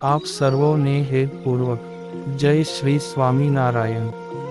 આપ સર્વોને હેતપૂર્વક જય શ્રી સ્વામિનારાયણ।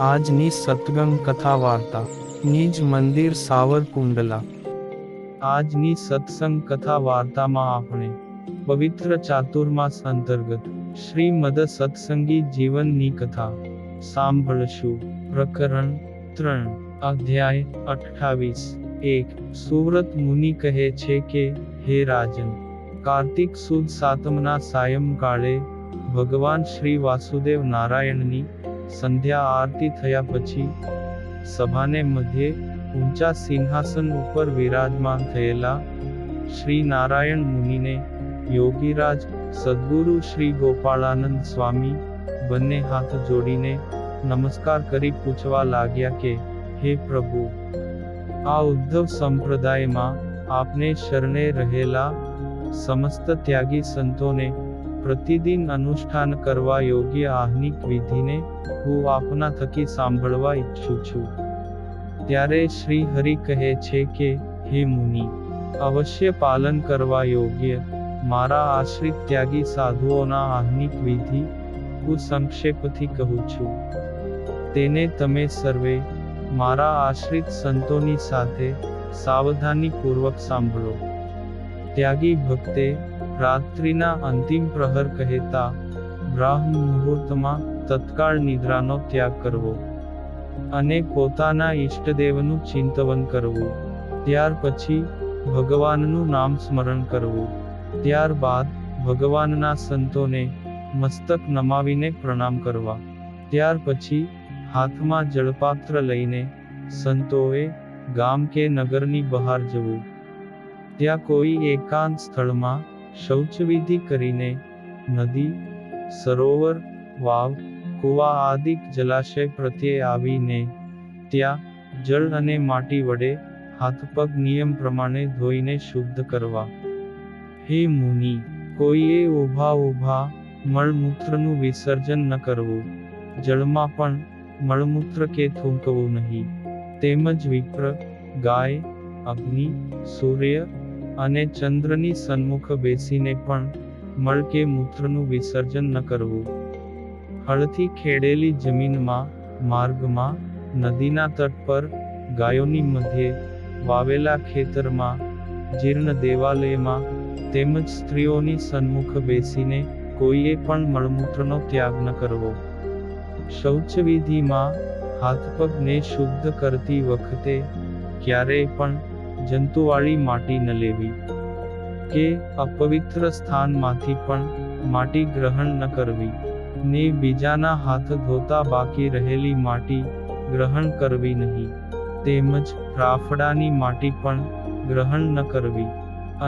આજની સત્સંગ કથા વાર્તા નિજ મંદિર સાવરકુંડલા। આજની સત્સંગ કથા વાર્તામાં આપણે પવિત્ર ચાતુર્માસ અંતર્ગત શ્રીમદ સત્સંગી જીવનની કથા સાંભળશું। પ્રકરણ 3 અધ્યાય 28। 1 સુવ્રત મુનિ કહે છે કે, હે રાજન, કાર્તિક સુદ સાતમના સાયંકાળે ભગવાન શ્રી વાસુદેવ નારાયણની સંધ્યા આરતી થયા પછી સભાને મધ્યે ઊંચા સિંહાસન ઉપર વિરાજમાન થયેલા શ્રી નારાયણ મુનિને યોગીરાજ સદ્ગુરુ શ્રી ગોપાળાનંદ સ્વામી બંને હાથ જોડીને નમસ્કાર કરી પૂછવા લાગ્યા કે, હે પ્રભુ, આ ઉદ્ધવ સંપ્રદાયમાં આપને શરણે રહેલા સમસ્ત ત્યાગી સંતોને પ્રતિદિન અનુષ્ઠાન કરવા યોગ્ય આહ્નિક વિધિને હું આપના થકી સાંભળવા ઈચ્છું છું। ત્યારે શ્રી હરિ કહે છે કે, હે મુનિ, અવશ્ય પાલન કરવા યોગ્ય મારા આશ્રિત ત્યાગી સાધુઓના આહ્નિક વિધિ હું સંક્ષેપથી કહું છું। તેને તમે સર્વે મારા આશ્રિત સંતોની સાથે સાવધાનીપૂર્વક સાંભળો। ત્યાગી ભક્તે રાત્રિના અંતિમ પ્રહર કહેતા બ્રાહ્મ મુહૂર્તમાં તત્કાળ નિદ્રાનો ત્યાગ કરવો અને પોતાના ઈષ્ટદેવનું ચિંતવન કરવું। ત્યાર પછી ભગવાનનું નામ સ્મરણ કરવું। ત્યારબાદ ભગવાનના સંતોને મસ્તક નમાવીને પ્રણામ કરવા। ત્યાર પછી હાથમાં જળપાત્ર લઈને સંતોએ ગામ કે નગરની બહાર જવું। ત્યાં કોઈ એકાંત સ્થળમાં શૌચવિધિ કરીને નદી, સરોવર, વાવ, કુવા આદિક જલાશય પ્રત્યે આવીને ત્યાં જળ અને માટી વડે હાથપગ નિયમ પ્રમાણે ધોઈને શુદ્ધ કરવા। હે મુનિ, કોઈએ ઊભા મળમૂત્રનું વિસર્જન ન કરવું। જળમાં પણ મળમૂત્ર કે થૂંકવું નહીં। તેમજ વિપ્ર, ગાય, અગ્નિ, સૂર્ય અને ચંદ્રની સન્મુખ બેસીને પણ મળ કે મૂત્રનું વિસર્જન ન કરવું। હળથી ખેડેલી જમીનમાં, માર્ગમાં, નદીના તટ પર, ગાયોની મધ્યે, વાવેલા ખેતરમાં, જીર્ણ દેવાલયમાં તેમજ સ્ત્રીઓની સન્મુખ બેસીને કોઈએ પણ મળમૂત્રનો ત્યાગ ન કરવો। શૌચવિધિમાં હાથપગને શુદ્ધ કરતી વખતે ક્યારેય પણ જંતુવાળી માટી ન લેવી કે અપવિત્ર સ્થાનમાંથી પણ માટી ગ્રહણ ન કરવી ને બીજાના હાથ ધોતા બાકી રહેલી માટી ગ્રહણ કરવી નહીં। તેમજ રાફડાની માટી પણ ગ્રહણ ન કરવી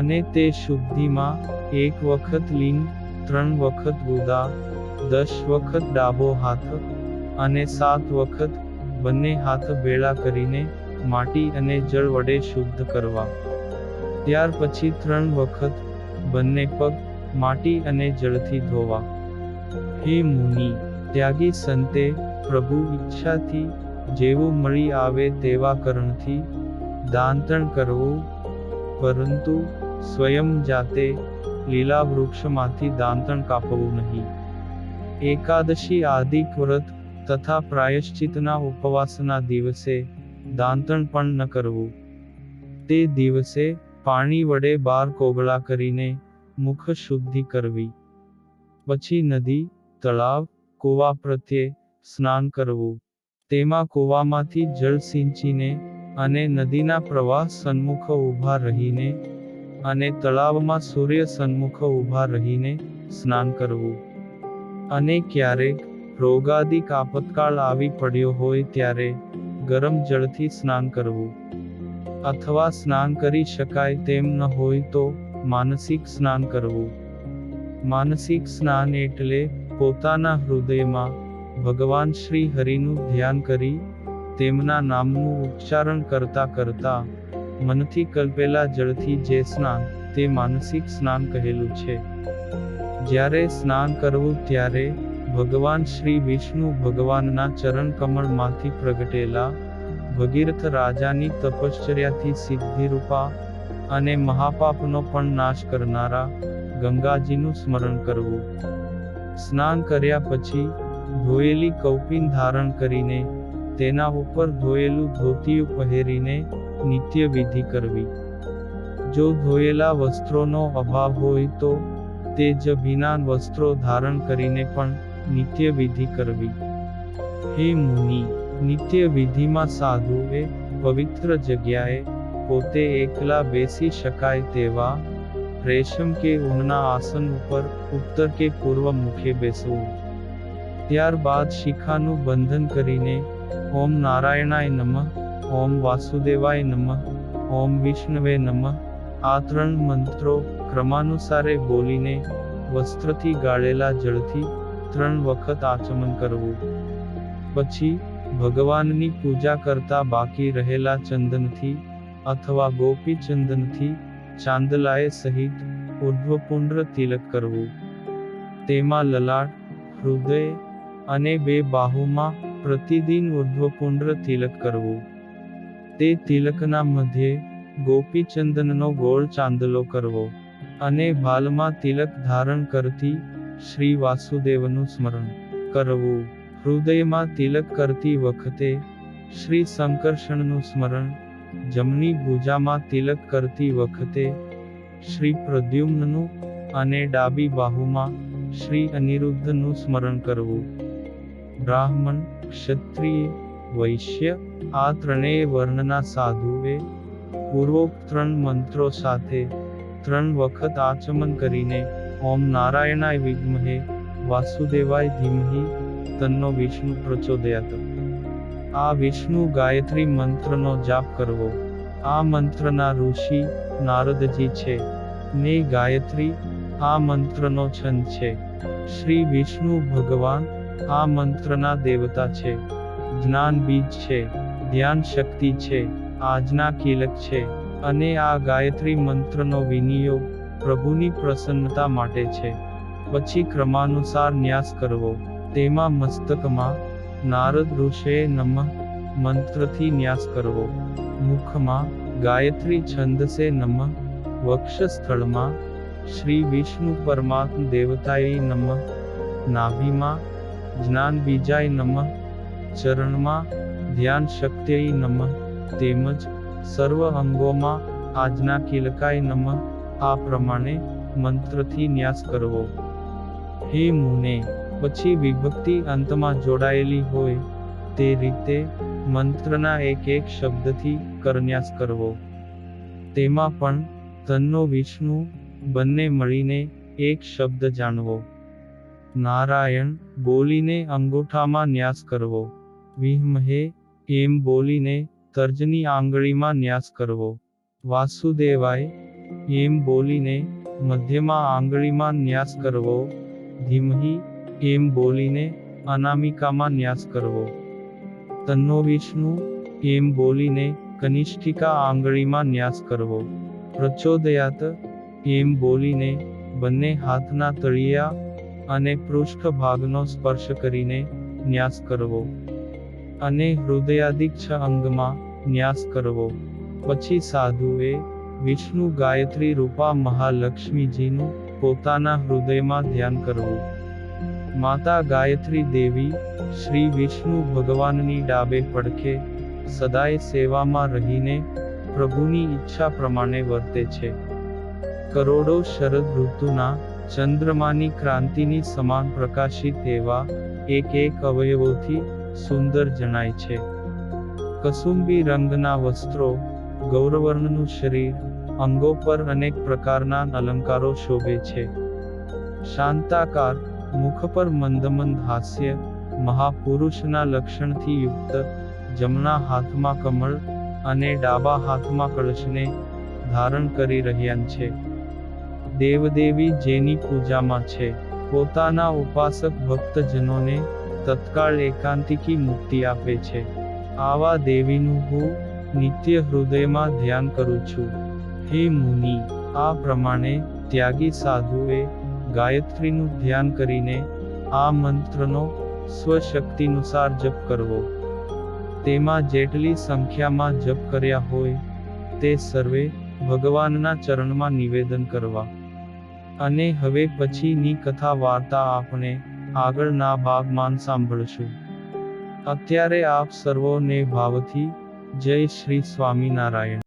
અને તે શુદ્ધિમાં 1 વખત લિંગ, 3 વખત ગુદા, 10 વખત ડાબો હાથ અને 7 વખત બંને હાથ ભેળા કરીને માટી અને જળ વડે શુદ્ધ કરવા। ત્યાર પછી 3 વખત બંને પગ માટી અને જળથી ધોવા। હે મુનિ, ત્યાગી સંતે પ્રભુ ઈચ્છાથી જેવું મળી આવે તેવા કરણથી દાંતણ કરવું, પરંતુ સ્વયં જાતે લીલા વૃક્ષમાંથી દાંતણ કાપવું નહીં। એકાદશી આદિક વ્રત તથા પ્રાયશ્ચિતના ઉપવાસના દિવસે દાંતણ પણ ન કરવું। તે દિવસે પાણી વડે 12 કોગળા કરીને મુખ શુદ્ધિ કરવી। પછી નદી, તળાવ, કૂવા પ્રત્યે સ્નાન કરવું। તેમાં કૂવામાંથી જળ સિંચીને અને નદીના પ્રવાહ સન્મુખ ઊભા રહીને અને તળાવમાં સૂર્ય સન્મુખ ઊભા રહીને સ્નાન કરવું। અને ક્યારેક રોગાદિક આપતકાળ આવી પડ્યો હોય ત્યારે ગરમ જળથી સ્નાન કરવું। અથવા સ્નાન કરી શકાય તેમ ન હોય તો માનસિક સ્નાન કરવું। માનસિક સ્નાન એટલે પોતાના હૃદયમાં ભગવાન શ્રી હરિનું ધ્યાન કરી તેમના નામનું ઉચ્ચારણ કરતા કરતા મનથી કલ્પેલા જળથી જે સ્નાન, તે માનસિક સ્નાન કહેલું છે। જ્યારે સ્નાન કરવું ત્યારે ભગવાન શ્રી વિષ્ણુ ભગવાનના ચરણ કમળમાંથી પ્રગટેલા ભગીરથ રાજાની તપશ્ચર્યાથી સિદ્ધિરૂપા અને મહાપાપનો પણ નાશ કરનારા ગંગાજીનું સ્મરણ કરવું. સ્નાન કર્યા પછી ધોયેલી કૌપીન ધારણ કરીને તેના ઉપર ધોયેલું ધોતિયું પહેરીને નિત્ય વિધિ કરવી. જો ધોયેલા વસ્ત્રોનો અભાવ હોય તો તે જ ભીના વસ્ત્રો ધારણ કરીને પણ નિત્ય વિધિ કરવી. હે મુનિ, નિત્ય વિધિમાં સાધુએ પવિત્ર જગ્યાએ પોતે એકલા બેસી શકાય તેવા રેશમ કે ઊનના આસન ઉપર ઉત્તર કે પૂર્વ મુખે બેસવું. ત્યારબાદ શિખાનું બંધન કરીને ઓમ નારાયણાય નમઃ, ઓમ વાસુદેવાય નમઃ, ઓમ વિષ્ણવે નમઃ આ 3 મંત્રો ક્રમાનુસારે બોલીને વસ્ત્રથી ગાળેલા જળથી 3 વખત આચમન કરવું. પછી ભગવાનની પૂજા કરતા બાકી રહેલા ચંદનથી અથવા ગોપી ચંદનથી ચાંદલાએ સહિત ઉર્ધ્વપુંડ્ર તિલક કરવું. તેમાં લલાટ, હૃદય અને 2 બાહુમાં પ્રતિદિન ઉર્ધ્વપુંડ્ર તિલક કરવું. તે તિલકના મધ્યે ગોપી ચંદનનો ગોળ ચાંદલો કરવો અને ભાલમાં તિલક ધારણ કરતી શ્રી વાસુદેવનું સ્મરણ કરવું. હૃદયમાં તિલક કરતી વખતે શ્રી સંકર્ષણનું સ્મરણ, જમણી ભુજામાં તિલક કરતી વખતે શ્રી પ્રદ્યુમ્નનું અને ડાબી બાહુમાં શ્રી અનિરુદ્ધનું સ્મરણ કરવું. બ્રાહ્મણ, ક્ષત્રિય, વૈશ્ય આ 3 વર્ણના સાધુએ પૂર્વોક્ત 3 મંત્રો સાથે 3 વખત આચમન કરીને ઓમ નારાયણાય વિદ્મહે વાસુદેવાય ધીમહિ તન્નો વિષ્ણુ પ્રચોદયાત આ વિષ્ણુ ગાયત્રી મંત્રનો જાપ કરવો. આ મંત્રના ઋષિ નારદજી છે ને ગાયત્રી આ મંત્રનો છંદ છે. શ્રી વિષ્ણુ ભગવાન આ મંત્રના દેવતા છે. જ્ઞાન બીજ છે, ધ્યાન શક્તિ છે, આજના કિલક છે અને આ ગાયત્રી મંત્રનો વિનિયોગ પ્રભુની પ્રસન્નતા માટે છે. પછી ક્રમાનુસાર ન્યાસ કરવો. તેમાં મસ્તકમાં નારદ ઋષિએ નમઃ મંત્રથી ન્યાસ કરવો. મુખમાં ગાયત્રી છંદસે નમઃ, વક્ષસ્થળમાં શ્રી વિષ્ણુ પરમાત્મ દેવતાએ નમઃ, નાભિમાં જ્ઞાન બીજાય નમઃ, ચરણમાં ધ્યાન શક્તિએ નમઃ તેમજ સર્વ અંગોમાં આજના કિલકાય નમઃ આ પ્રમાણે મંત્રથી ન્યાસ કરવો. હે મુને, પછી વિભક્તિ અંતમાં જોડાયેલી હોય તે રીતે મંત્રના એક શબ્દથી કરન્યાસ કરવો. તેમાં પણ તન્નો વિષ્ણુ બંને મળીને એક શબ્દ જાણવો. નારાયણ બોલીને અંગૂઠામાં ન્યાસ કરવો. વિદ્મહે એમ બોલીને તર્જની આંગળીમાં ન્યાસ કરવો. વાસુદેવાય એમ બોલીને મધ્યમાં આંગળીમાં ન્યાસ કરવો. ધીમહિ એમ બોલીને અનામિકામાં ન્યાસ કરવો. તન્નો વિષ્ણુ એમ બોલીને કનિષ્ઠિકા આંગળીમાં ન્યાસ કરવો. પ્રચોદયાત એમ બોલીને બંને હાથના તળિયા અને પૃષ્ઠ ભાગનો સ્પર્શ કરીને ન્યાસ કરવો અને હૃદયાદિક 6 અંગમાં ન્યાસ કરવો. પછી સાધુએ વિષ્ણુ ગાયત્રી રૂપા મહાલક્ષ્મીજીનું પોતાના હૃદયમાં ધ્યાન કરવું. માતા ગાયત્રી દેવી શ્રી વિષ્ણુ ભગવાનની ડાબે પડખે સદાય સેવામાં રહીને પ્રભુની ઈચ્છા પ્રમાણે વર્તે છે. કરોડો શરદ ઋતુના ચંદ્રમાની ક્રાંતિની સમાન પ્રકાશિત એવા એક અવયવોથી સુંદર જણાય છે. કસુંબી રંગના વસ્ત્રો, ગૌરવર્ણનું શરીર, અંગો પર અનેક પ્રકારના અલંકારો શોભે છે. શાંતાકાર, મુખ પર મંદમંદ હાસ્ય, મહાપુરુષના લક્ષણથી યુક્ત, જમણા હાથમાં કમળ અને ડાબા હાથમાં કળશને ધારણ કરી રહ્યા છે. દેવદેવી જેની પૂજામાં છે, પોતાના ઉપાસક ભક્તજનોને તત્કાળ એકાંતિકી મુક્તિ આપે છે. આવા દેવીનું હું નિત્ય હૃદયમાં ધ્યાન કરું છું. હે મુનિ, આ પ્રમાણે ત્યાગી સાધુએ ગાયત્રીનું ધ્યાન કરીને આ મંત્રનો સ્વશક્તિનુસાર જપ કરવો. તેમાં જેટલી સંખ્યામાં જપ કર્યા હોય તે સર્વે ભગવાનના ચરણમાં નિવેદન કરવા. અને હવે પછીની કથા વાર્તા આપણે આગળના ભાગમાં સાંભળશું. અત્યારે આપ સર્વોને ભાવથી જય શ્રી સ્વામિનારાયણ.